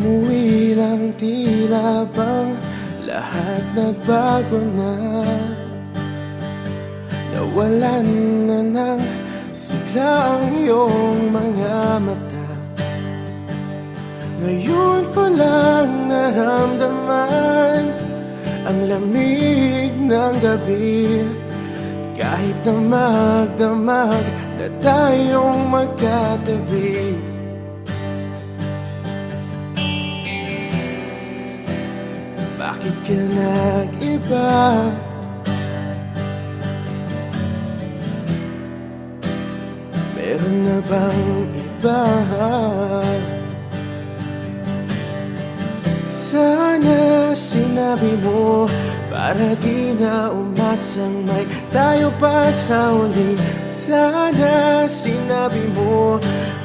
Umuwi lang tila bang lahat nagbago na. Nawalan na ng sigla ang iyong mga mata. Ngayon ko lang naramdaman ang lamig ng gabi. Kahit na magdamag na tayong magkatabi. Bakit ka nag-iba? Meron na bang iba? Sana sinabi mo para di na umasang may tayo pa sa uli. Sana sinabi mo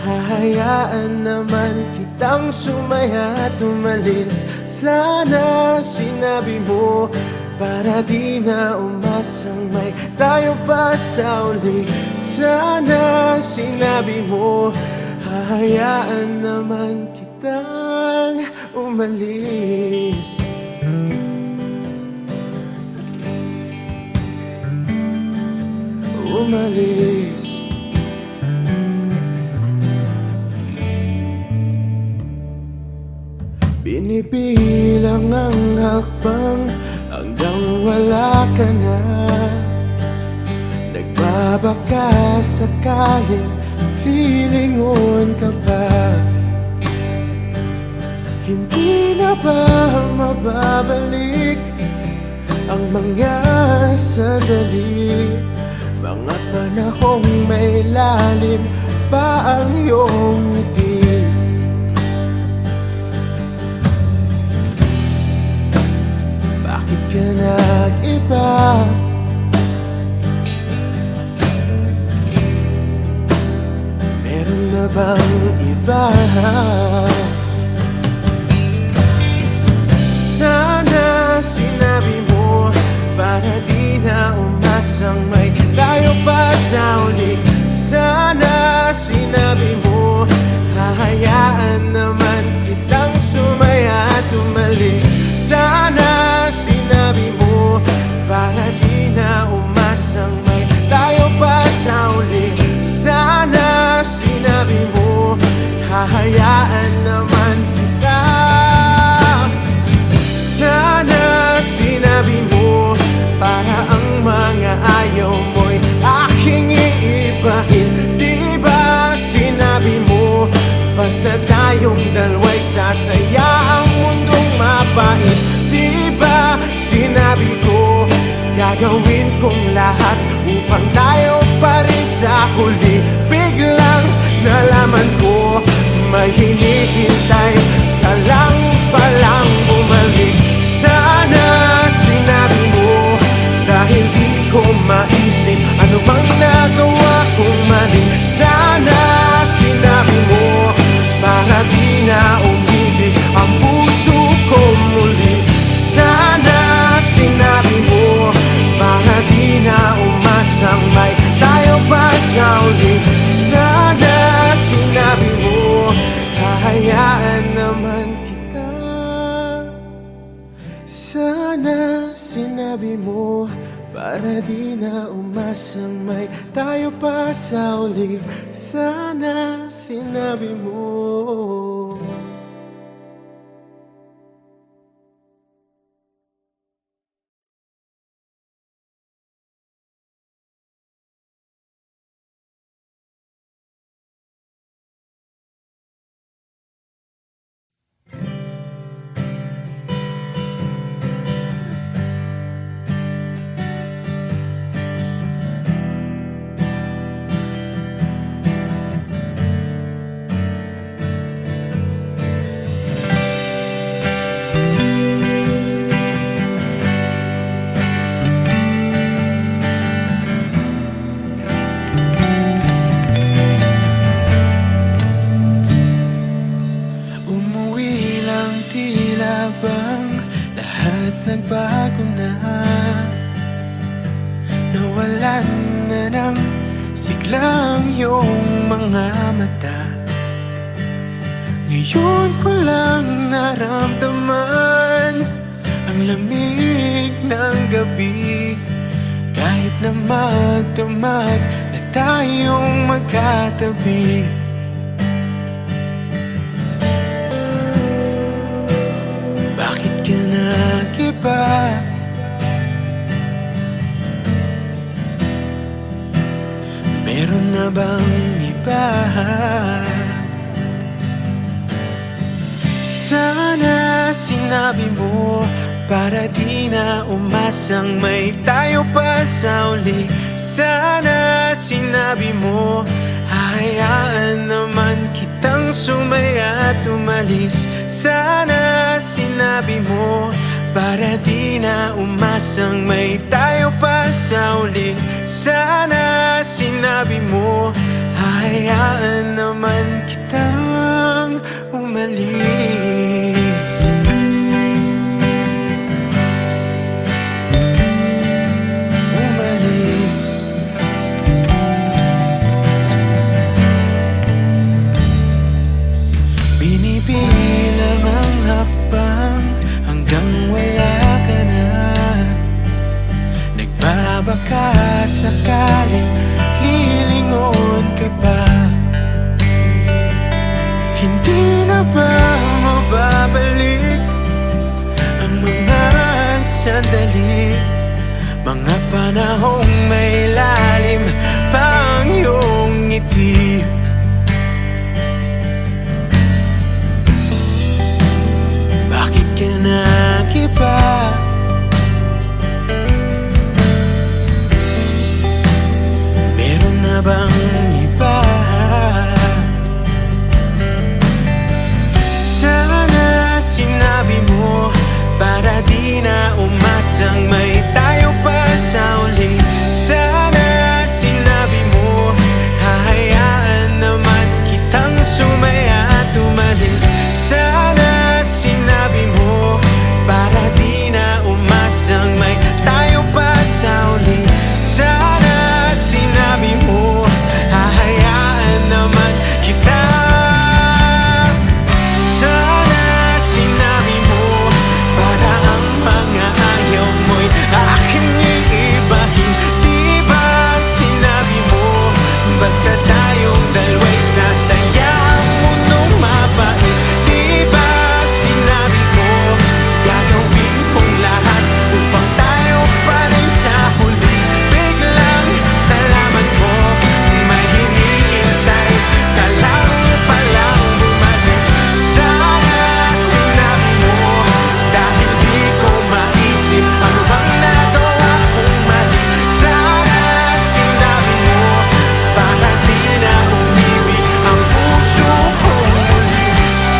hahayaan naman kitang sumaya at umalis. Sana sinabi mo para di na umasang may tayo pa sa uli. Sana sinabi mo hahayaan naman kitang umalis. Umalis. Binibilang ang hakbang hanggang wala ka na. Nagbabaka sakaling lilingon ka pa. Hindi na ba mababalik ang mga sandali, mga panahong may lalim pa ang iyong ngiti? Bakit ka nag-iba? Meron na bang iba? Sana sinabi mo para di na umasang may tayo pa sa uli. Sana sinabi mo hahayaan naman kitang sumaya at umalis. Sana sinabi mo para di na umasang may tayo pa sa uli. Sana sinabi mo hahayaan naman kita. Sana sinabi mo para ang mga ayaw mo'y aking iibahin. Di ba sinabi mo basta tayong dalawa'y sasaya ang mundong mapait? Di ba sinabi ko gagawin kong lahat upang tayo pa rin sa huli? Biglang nalaman ko may hinihintay ka lang palang bumalik. Sana sinabi mo dahil di ko maisip ano bang nagawa kong mali. Sana sinabi mo para di na umibig ang puso ko muli. Sana sinabi mo para di na umasang may tayo pa sa uli. Sana sinabi mo hahayaan naman kita. Sana sinabi mo para di na umasang may tayo pa sa uli. Sana sinabi mo. Nagbago na, nawalan na ng siglang iyong mga mata. Ngayon ko lang naramdaman ang lamig ng gabi. Kahit na magdamag na tayong magkatabi, bakit ka nag-iba? Meron na bang iba? Sana sinabi mo para di na umasang may tayo pa sa uli. Sana sinabi mo hahayaan naman kitang sumaya at umalis. Sana sinabi mo para di na umasang may tayo pa sa uli. Sana sinabi mo hahayaan naman kitang umalis. Binibilang ang hakbang hanggang wala ka na. Nagbabaka sakaling lilingon ka pa. Hindi na ba mababalik ang mga sandali, mga panahong may lalim pang iyong ngiti? Bakit ka nag-iba? Meron na bang iba? Sana sinabi mo para di na umasang may tayo pa sa uli. Sana sinabi mo hahayaan naman kitang sumaya at umalis. Sana sinabi mo para di na umasang may tayo pa sa uli. Sana sinabi mo hahayaan naman kita. Sana sinabi mo para ang mga ayaw mo'y aking iibahin. Di ba sinabi mo basta tayong dalawa'y sasaya ang mundong mabait? Di ba sinabi ko gagawin kong lahat upang tayo pa rin sa huli? Biglang nalaman ko may hinihintay ka lang palang bumalik. Sana sinabi mo dahil di ko maisip ano bang nagawa kong mali. Sana sinabi mo para di na umibig ang puso kong muli.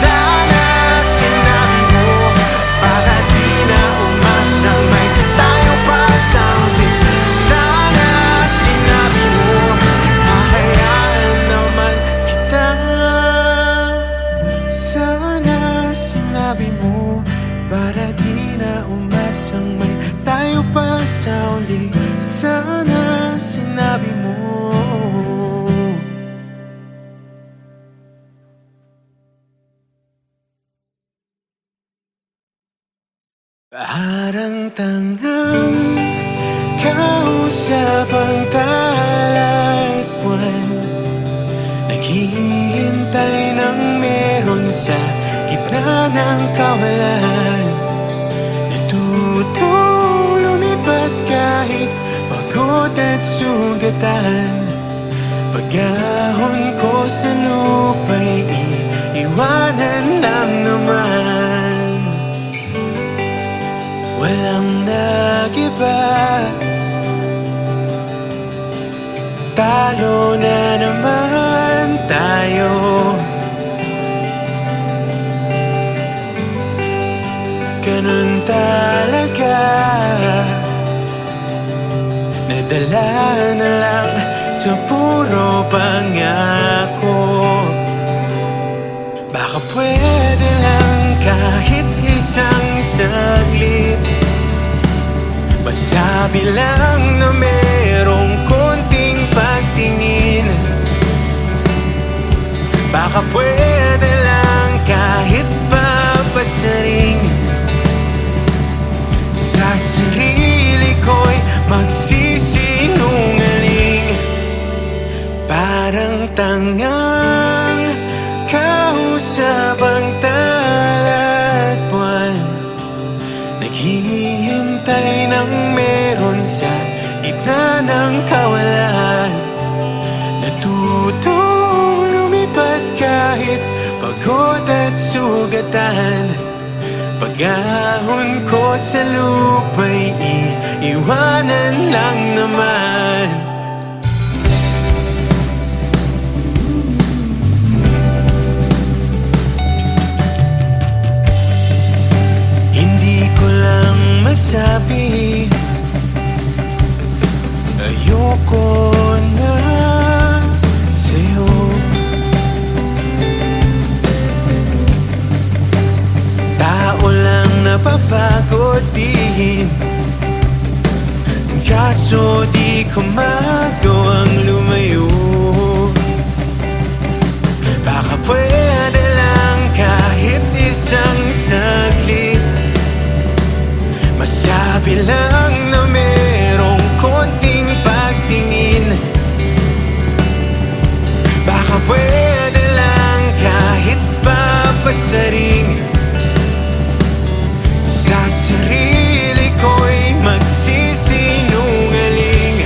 Sana sinabi mo para di na umasang may tayo pa sa uli. Sana sinabi mo hahayaan naman kita. Sana sinabi mo para di na umasang may tayo pa sa uli. Sana sinabi mo. Parang tangang kausap ang talait buwan, naghihintay ng meron sa gitna ng kawalan. Natutong lumipat kahit pagod at sugatan. Pag-ahon ko sa lupa'y iiwanan lang naman. Walang nag-iba, talo na naman tayo. Ganun talaga, nadala na lang sa puro pangako. Baka pwede lang kahit isang saglit, masabi lang na merong konting pagtingin. Baka pwede lang kahit papasaring. Sa sarili ko'y magsisinungaling. Parang tangang kausap ang talat buwan, naghihintay ng meron sa gitna ng kawalan. Natutong lumipad kahit pagod at sugatan. Pag-ahon ko sa lupa'y iiwanan lang naman. Hindi ko lang masabi, ayoko na sa'yo. Tao lang napapagod din, kaso di ko magawang lumayo. Baka pwede lang kahit isang saglit, masabi lang na merong konting pagtingin. Baka pwede lang kahit papasaring. Sa sarili ko'y magsisinungaling.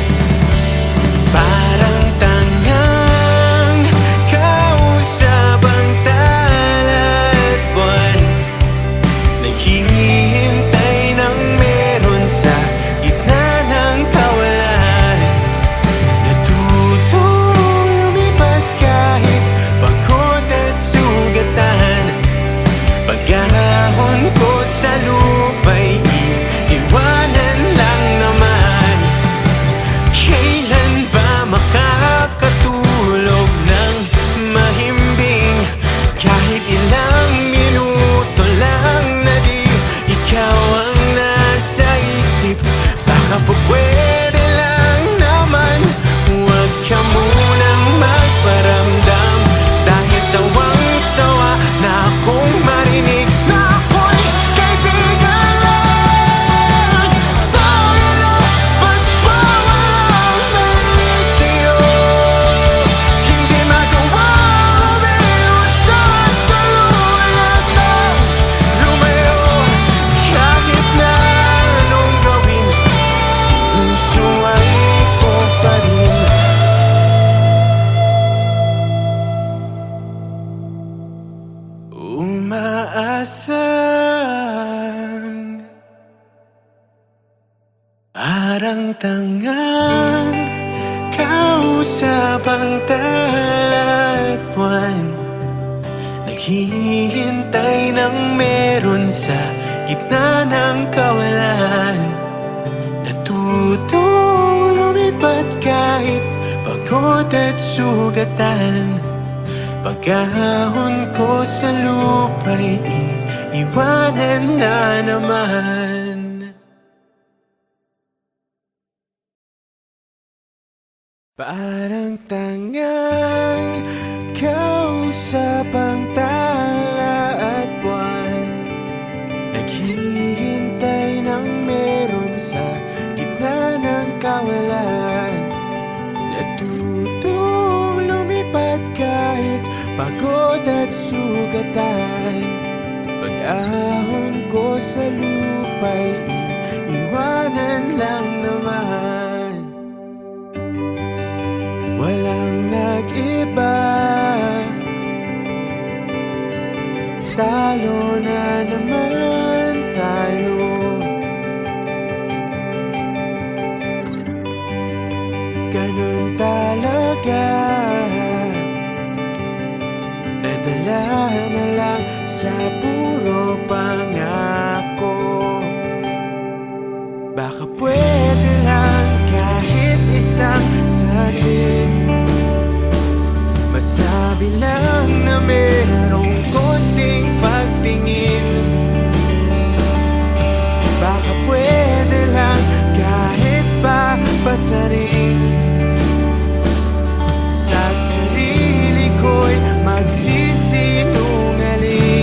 Parang tangang kausap ang talat buwan, naghihintay ng meron sa gitna ng kawalan. Natutong lumipad kahit pagod at sugatan. Pag-ahon ko sa lupa'y iiwanan lang naman. Kailan ba makakatulog ng mahimbing? Kahit ilang minuto lang na di ikaw ang nasa isip. Baka po pwede lang naman, huwag ka munang magparamdam. Dahil sawang-sawa na akong marinig na ako'y kaibigan lang. Pahirapan pa ang nais sa'yo, hindi magawa umiwas at tuluyang lumayo. Kahit na anong gawin, sinusuway ko pa rin. Umaasang parang tangang kausap ang talat buwan, naghihintay ng meron sa gitna ng kawalan. Natutong lumipad kahit pagod at sugatan. Pag-ahon ko sa lupa'y iiwanan na naman. Parang tangang kausap ang tala at buwan, naghihintay ng meron sa gitna ng kawalan. Natutong lumipad kahit pagod at sugatan. Pag-ahon ko sa lupa'y iiwanan lang naman. Walang nag-iba, talo na naman tayo. Ganun talaga, nadala na lang sa puro pangako. Baka pwede lang kahit isang saglit, masabi lang na merong konting pagtingin. Baka pwede lang kahit papasaring. Sa sarili ko'y magsisinungaling.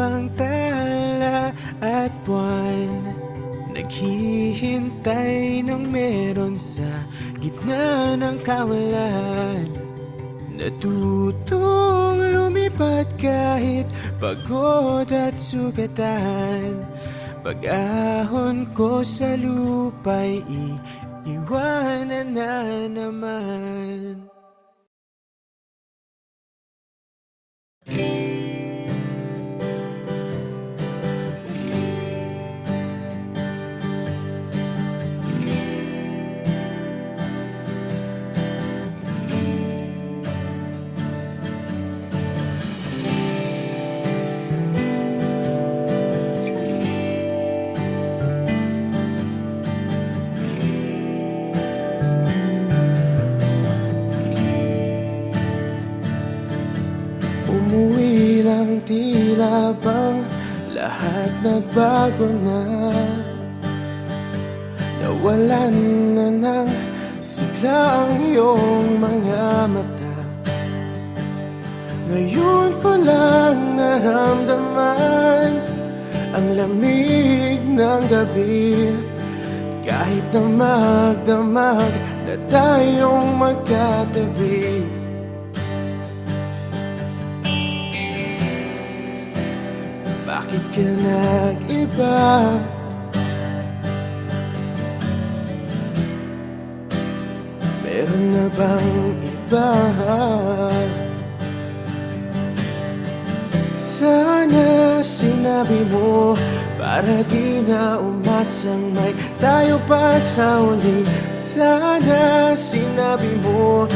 bang tala at buwan naghihintay ng meron sa gitna ng kawalan? Natutong lumipad kahit pagod at sugatan. Pag-ahon ko sa lupa'y iiwanan na naman. Umuwi lang, tila bang lahat nagbago na. Nawalan na ng sigla ang iyong mga mata. Ngayon ko lang naramdaman ang lamig ng gabi. Kahit na magdamag na tayong magkatabi. Bakit ka nag-iba? Meron na bang iba? Sana sinabi mo para di na umasang may tayo pa sa uli. Sana sinabi mo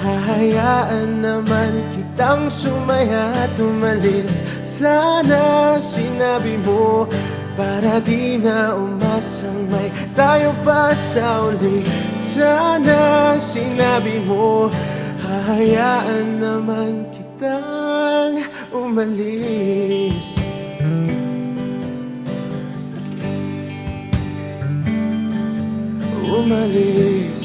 hahayaan naman kitang sumaya at umalis. Sana sinabi mo para di na umasang may tayo pa sa uli. Sana sinabi mo hahayaan naman kitang umalis. Umalis.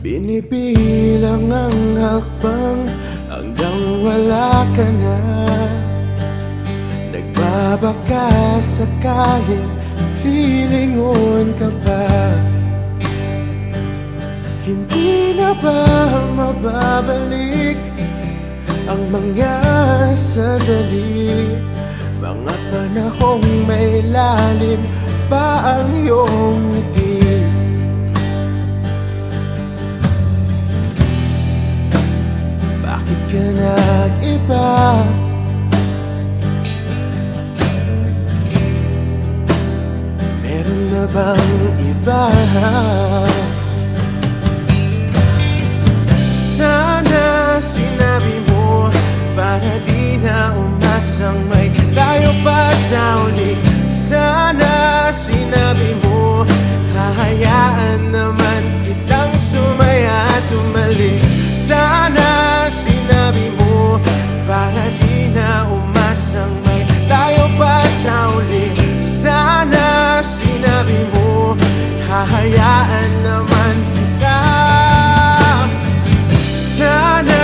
Binibilang ang hakbang hanggang wala ka na. Nagbabaka sakaling lilingon ka pa. Hindi na ba mababalik ang mga sandali? Mga panahong may lalim pa ang iyong ngiti. Bakit ka nag-iba? Meron na bang iba? Sana sinabi mo para di na umasang may tayo pa sa uli. Sana sinabi mo hahayaan naman kitang sumaya at umalis. Sana sinabi mo para di na umasang may tayo pa sa uli. Sana sinabi mo hahayaan naman kita. Sana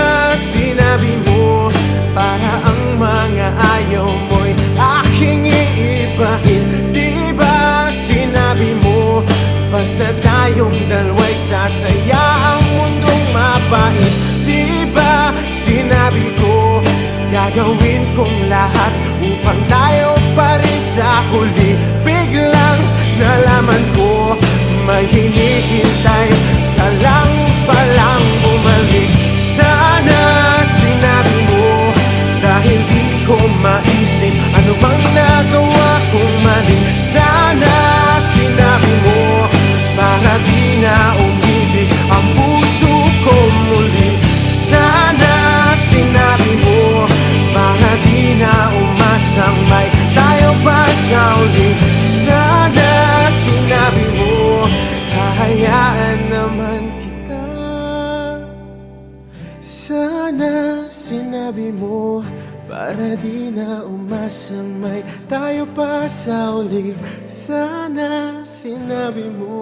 sinabi mo para ang mga ayaw mo'y aking iibahin. Di ba sinabi mo basta tayong dalawa'y sasaya ang mundong mapait? Di ba sinabi ko gagawin kong lahat upang tayo pa rin sa huli? Biglang nalaman ko may hinihintay ka lang palang bumalik. Sana sinabi mo dahil di ko maisip ano bang nagawa kong mali. Sana sinabi mo para di na umibig ang puso ko muli. Sana sinabi mo para di na umasang may tayo pa sa uli. Sana sinabi mo hahayaan naman kita. Sana sinabi mo para di na umasang may tayo pa sa uli. Sana sinabi mo.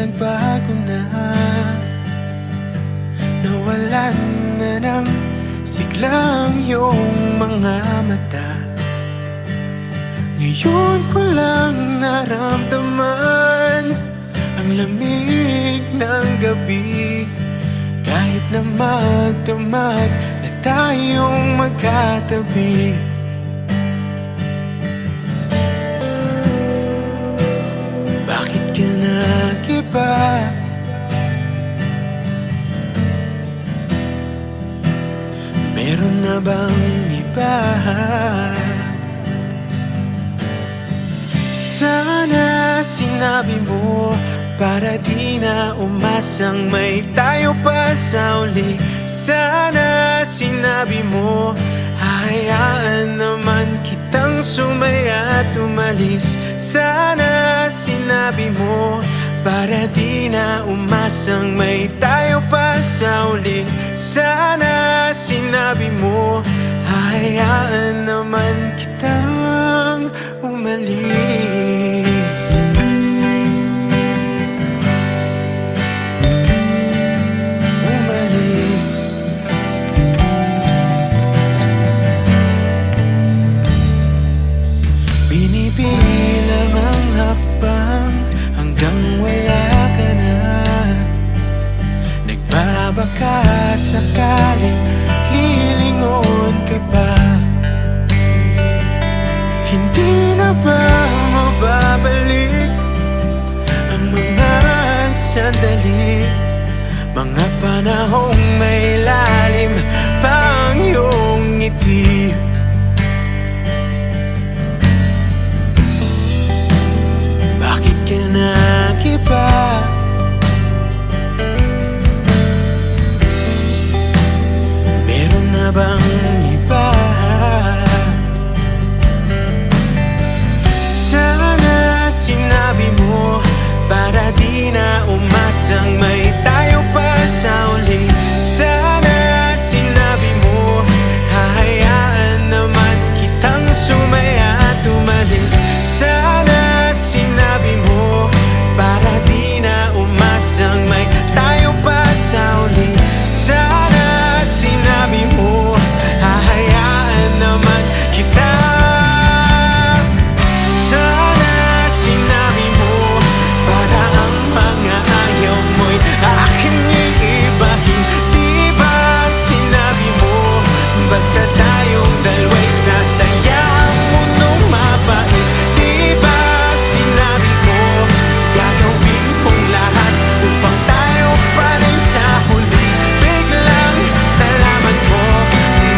nagbago na. Nawalan na ng siglang iyong mga mata. Ngayon ko lang naramdaman ang lamig ng gabi. Kahit na magdamag na tayong magkatabi. Bakit ka nag-iba? Meron na bang iba? Sana sinabi mo para di na umasang may tayo pa sa uli. Sana sinabi mo hahayaan naman kitang sumaya at umalis. Sana sinabi mo para di na umasang may tayo pa sa uli. Sana sinabi mo hahayaan naman kitang umalis. Binibilang ang hakbang hanggang wala ka na. Nagbabaka sakaling lilingon ka pa. Hindi na ba mababalik ang mga sandali, mga panahong may lalim pang iyong ngiti? Bakit ka nag-iba? Meron na bang iba? Sana sinabi mo para di na umasang may tayo pa sa uli. Sana sinabi mo hahayaan naman kitang sumaya at umalis. Sana sinabi mo para di na umasang may tayo pa sa uli. Sana sinabi mo hahayaan naman kita. Sana sinabi mo para ang mga ayaw mo'y aking iibahin. Di ba sinabi mo basta tayong dalawa'y sasaya ang mundong mabait? Di ba sinabi ko gagawin kong lahat upang tayo pa rin sa huli? Biglang nalaman ko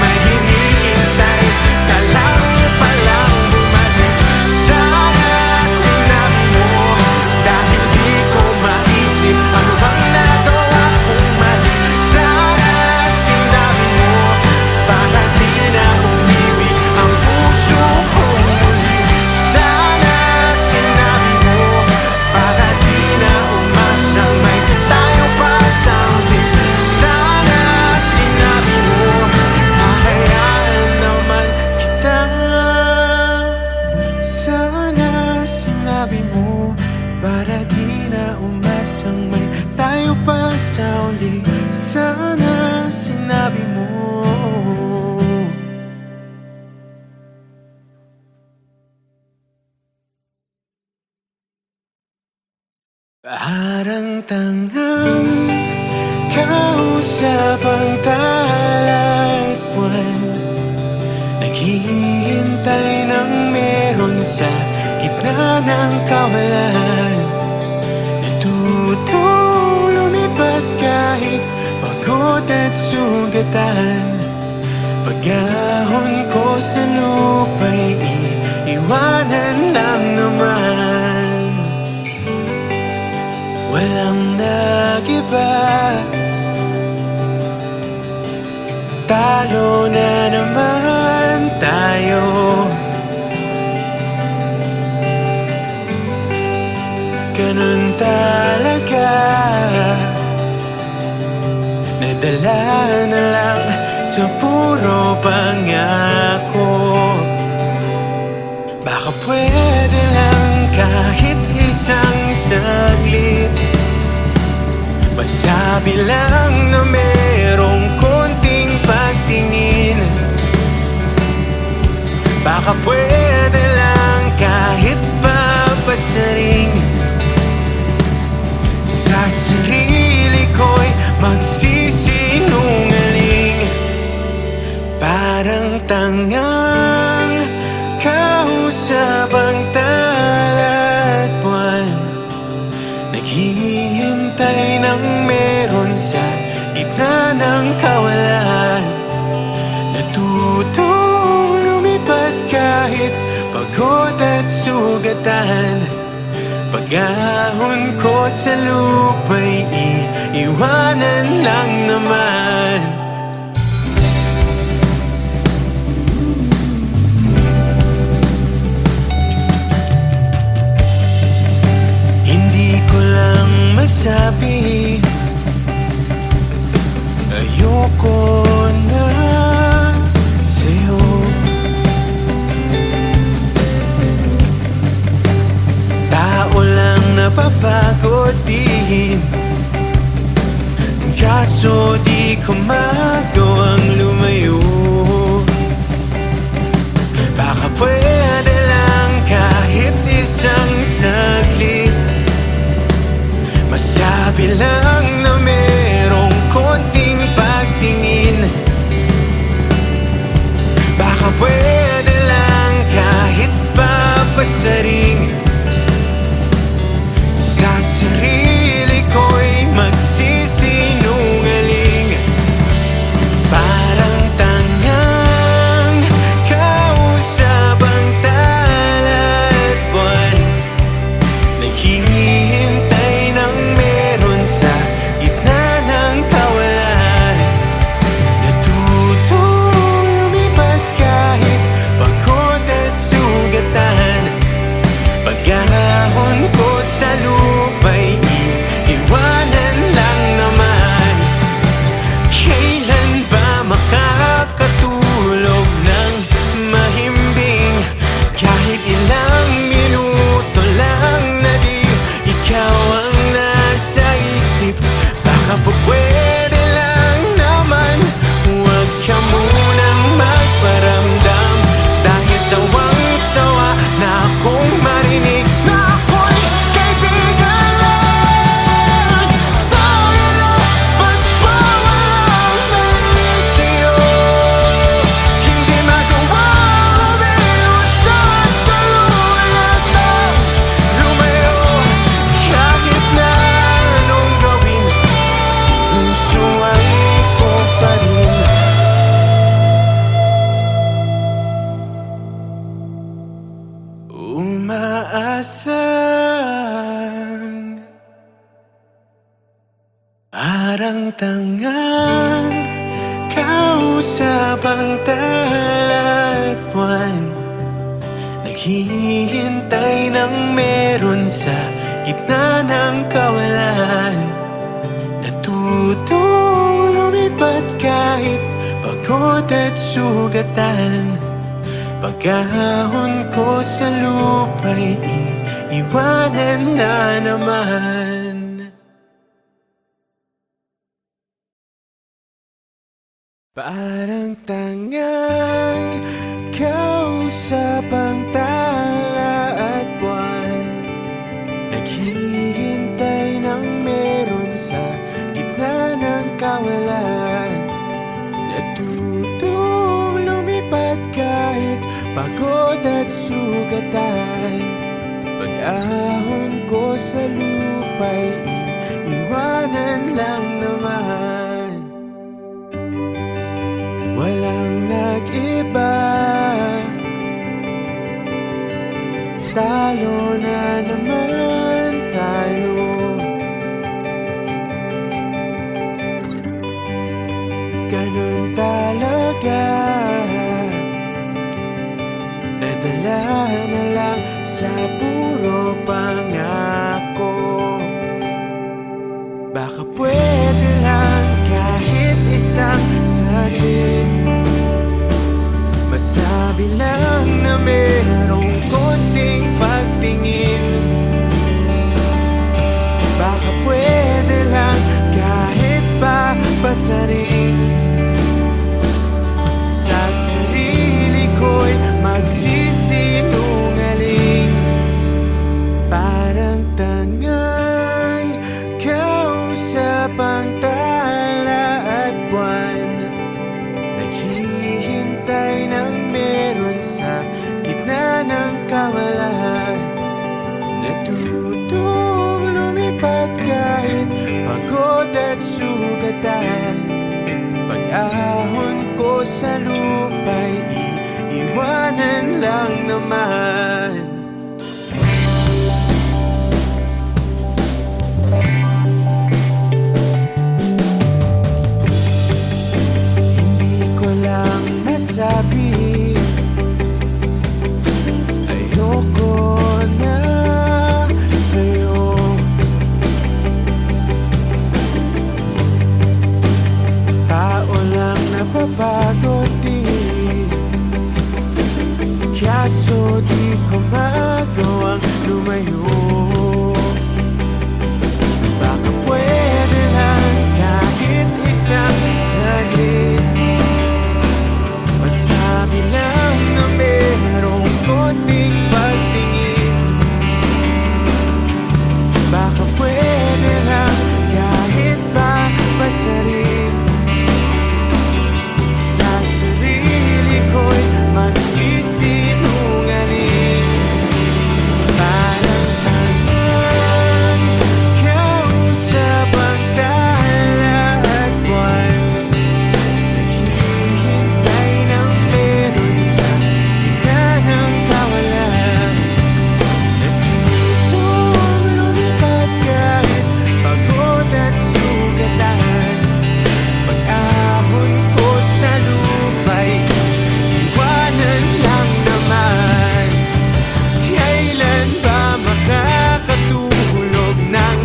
may hinihintay ka lang palang bumalik. Sana sinabi mo dahil di ko maisip ano bang nagawa kong mali. Sana sinabi mo para di na umibig ang puso kong muli. Sana sinabi mo para di na umasang may tayo pa sa uli. Sana sinabi mo hahayaan naman kita. Sana sinabi mo para di na umasang may tayo pa sa uli. Sana sinabi mo. Parang tangang kausap ang talait buwan, naghihintay ng meron sa gitna ng kawalan. Natutong lumipat kahit pagod at sugatan. Pag-ahon ko sa lupa'y iiwanan lang naman. Walang nag-iba, talo na naman tayo. Ganun talaga, nadala na lang sa puro pangako. Baka pwede lang kahit isang saglit Naghihintay ng meron sa gitna ng kawalan. Natutong lumipad kahit pagod at sugatan. Pag-ahon ko sa lupa'y iiwanan lang naman. Hindi ko lang masabi, ayoko na sa'yo. Tao lang napapagod din, kaso di ko magawang lumayo. Baka pwede lang kahit isang saglit, masabi lang na merong konting pagtingin. Baka pwede lang kahit papasaring, sa sarili ko'y magsisinungaling. Parang tangang kausap ang tala at buwan, naghihintay ng meron sa gitna ng kawalan. Natutong lumipad kahit pagod at sugatan. Pag-ahon ko sa lupa'y iiwanan lang naman. Kailan ba makakatulog ng mahimbing? Kahit ilang minuto lang na di ikaw ang nasa isip. Baka po pwede lang naman, huwag ka munang magparamdam. Dahil sawang-sawa na akong marinig na ako'y kaibigan lang. Tayo na pagbawalang mali sa'yo. Hindi magawang umiwas at tuluyang lumayo. Kahit na anong gawin, sinusuway ko pa rin. Umaasang parang tangang kausap ang tala at buwan, naghihintay ng meron sa gitna ng kawalan. Natutong lumipad kahit pagod at sugatan. Pag-ahon ko sa lupa'y iiwanan na naman. Parang tangang kausap ang tala at buwan, naghihintay ng meron sa gitna ng kawalan. Natutong lumipad kahit pagod at sugatan. Pag-ahon ko sa lupa'y iiwanan lang naman. Walang nag-iba, talo na naman tayo. Ganun talaga, nadala na lang sa puro pangarap. Pag-ahon ko sa lupa'y iiwanan lang naman. Hindi ko lang masabi, ayoko na sa'yo. Tao lang napapagod din, kaso di ko magawang lumayo. Baka pwede lang kahit isang saglit, masabi lang na merong konting pagtingin. Baka pwede lang kahit pa masarin, sa sarili ko'y magsisinungaling. Parang tangang kausap ang tala at buwan, naghihintay ng meron sa gitna ng kawalan. Natutong lumipad kahit pagod at sugatan. Pag-ahon ko sa lupa'y iwanan lang naman. Kailan ba makakatulog ng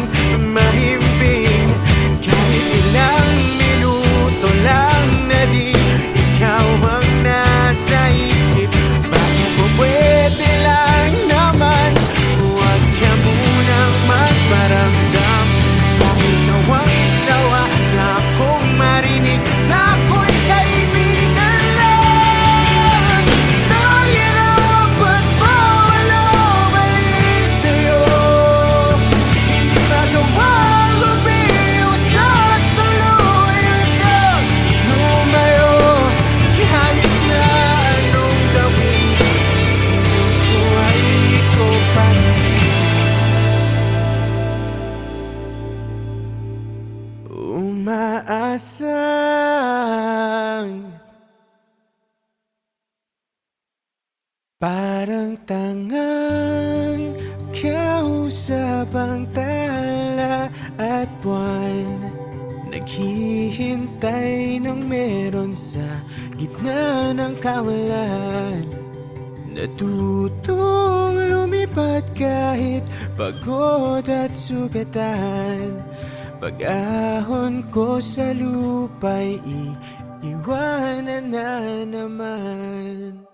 mahimbing? Kahit ilang minuto lang na di ikaw ang nasa isip. Baka po pwede lang naman, huwag ka munang magparamdam. Dahil sawang-sawa na akong marinig na ako'y kaibigan lang. Tayo na ba't bawal o mali sa'yo? Hindi magawang lumiwas at tuluyan na lumayo. Kahit na anong gawin, sinusuway ko pa rin. Umaasang parang tangang kausap ang tala at buwan, naghihintay ng meron sa gitna ng kawalan. Natutong lumipad kahit pagod at sugatan. Pag-ahon ko sa lupa'y iiwanan na naman.